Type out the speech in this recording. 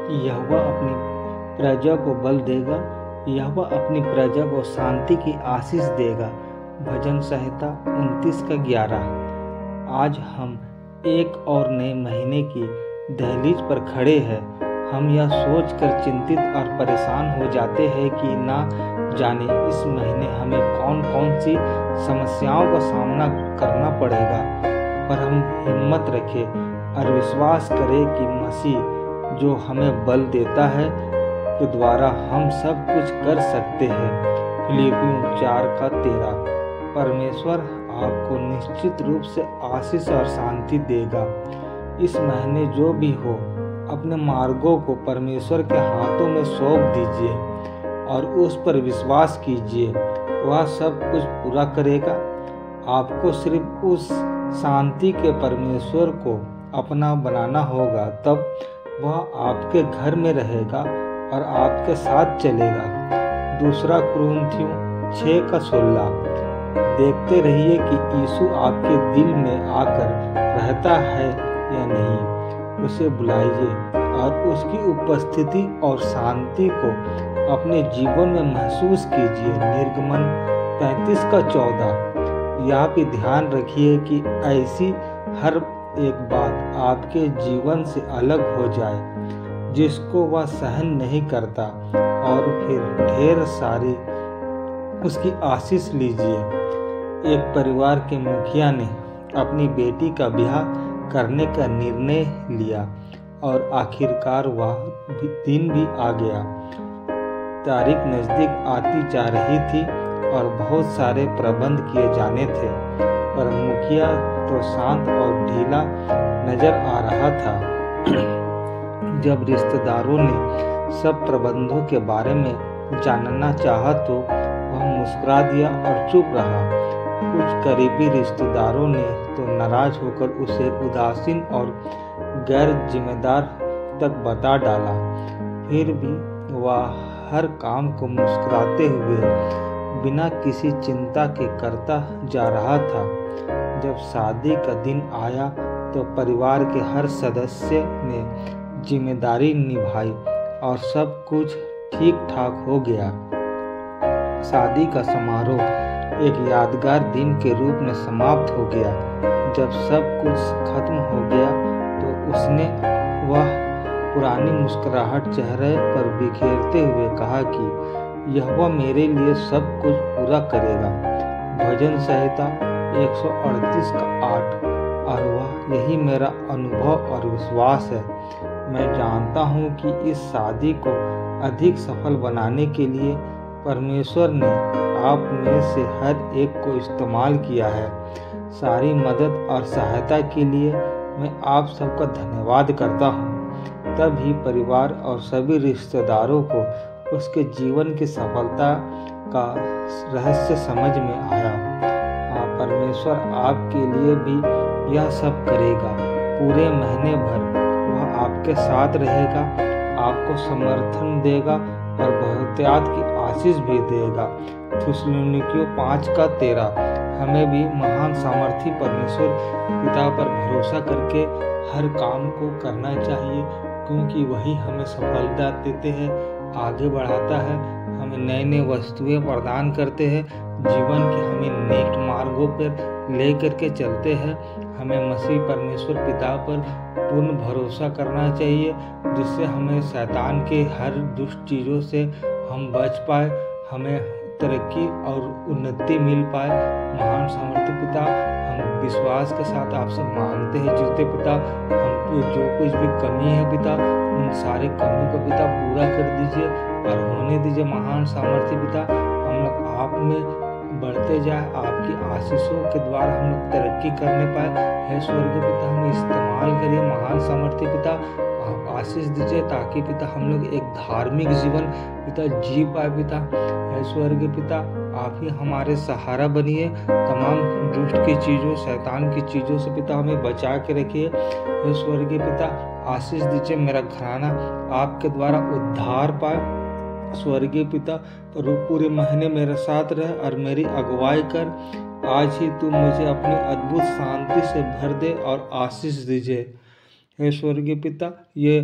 कि यहोवा अपनी प्रजा को बल देगा, यहोवा अपनी प्रजा को शांति की आशीष देगा। भजन संहिता 29:11। आज हम एक और नए महीने की दहलीज पर खड़े हैं। हम यह सोचकर चिंतित और परेशान हो जाते हैं कि ना जाने इस महीने हमें कौन कौन सी समस्याओं का सामना करना पड़ेगा, पर हम हिम्मत रखें और विश्वास करें कि मसीह जो हमें बल देता है के द्वारा हम सब कुछ कर सकते हैं। फिलिपियों 4:13। परमेश्वर आपको निश्चित रूप से आशीष और शांति देगा। इस महीने जो भी हो, अपने मार्गों को परमेश्वर के हाथों में सौंप दीजिए और उस पर विश्वास कीजिए, वह सब कुछ पूरा करेगा। आपको सिर्फ उस शांति के परमेश्वर को अपना बनाना होगा, तब वह आपके घर में रहेगा और आपके साथ चलेगा। 2 कुरिन्थियों 6:16। देखते रहिए कि यीशु आपके दिल में आकर रहता है या नहीं। उसे बुलाइए और उसकी उपस्थिति और शांति को अपने जीवन में महसूस कीजिए। निर्गमन 35:14। यह भी ध्यान रखिए कि ऐसी हर एक बात आपके जीवन से अलग हो जाए जिसको वह सहन नहीं करता, और फिर ढेर सारी उसकी आशीष लीजिए। एक परिवार के मुखिया ने अपनी बेटी का ब्याह करने का निर्णय लिया और आखिरकार वह दिन भी आ गया। तारीख नज़दीक आती जा रही थी और बहुत सारे प्रबंध किए जाने थे, पर मुखिया तो शांत और ढीला नजर आ रहा था। जब रिश्तेदारों ने सब प्रबंधों के बारे में जानना चाहा तो वह मुस्कुरा दिया और चुप रहा। कुछ करीबी रिश्तेदारों ने तो नाराज होकर उसे उदासीन और गैर जिम्मेदार तक बता डाला। फिर भी वह हर काम को मुस्कुराते हुए बिना किसी चिंता के करता जा रहा था। जब शादी का दिन आया तो परिवार के हर सदस्य ने जिम्मेदारी निभाई और सब कुछ ठीक ठाक हो गया। शादी का समारोह एक यादगार दिन के रूप में समाप्त हो गया। जब सब कुछ खत्म हो गया तो उसने वह पुरानी मुस्कुराहट चेहरे पर बिखेरते हुए कहा कि यहोवा मेरे लिए सब कुछ पूरा करेगा। भजन संहिता 138:8। और वह यही मेरा अनुभव और विश्वास है। मैं जानता हूँ कि इस शादी को अधिक सफल बनाने के लिए परमेश्वर ने आप में से हर एक को इस्तेमाल किया है। सारी मदद और सहायता के लिए मैं आप सबका धन्यवाद करता हूँ। तभी परिवार और सभी रिश्तेदारों को उसके जीवन की सफलता का रहस्य समझ में आया। परमेश्वर आपके लिए भी यह सब करेगा। पूरे महीने भर वह आपके साथ रहेगा, आपको समर्थन देगा और बहुतायत की आशीष भी देगा। थिस्सलुनीकियों 5:13। हमें भी महान सामर्थी परमेश्वर पिता पर भरोसा करके हर काम को करना चाहिए, क्योंकि वही हमें सफलता देते हैं, आगे बढ़ाता है, हमें नए नए वस्तुएं प्रदान करते हैं, जीवन के हमें नेक मार्गों पर ले करके चलते हैं। हमें मसीह परमेश्वर पिता पर पूर्ण भरोसा करना चाहिए, जिससे हमें शैतान के हर दुष्ट चीज़ों से हम बच पाए, हमें तरक्की और उन्नति मिल पाए। महान सामर्थ्य पिता, हम विश्वास के साथ आपसे मांगते हैं जीते पिता, हम जो कुछ भी कमी है पिता, उन सारी कमी को पिता पूरा कर दीजिए और होने दीजिए। महान सामर्थ्य पिता, हम लोग आप में बढ़ते जाए, आपकी आशीषों के द्वारा हम लोग तरक्की करने पाए। हे स्वर्गीय पिता, हमें इस्तेमाल करिए। महान सामर्थ्य पिता, आप आशीष दीजिए ताकि पिता हम लोग एक धार्मिक जीवन पिता जी पाए। पिता हे स्वर्गीय पिता, आप ही हमारे सहारा बनिए। तमाम दुष्ट की चीज़ों, शैतान की चीज़ों से पिता हमें बचा के रखिए। हे स्वर्गीय पिता, आशीष दीजिए। मेरा घराना आपके द्वारा उद्धार पाए। स्वर्गीय पिता, पूरे महीने मेरे साथ रहे और मेरी अगुवाई कर। आज ही तू मुझे अपनी अद्भुत शांति से भर दे और आशीष दीजिए। हे स्वर्गीय पिता, ये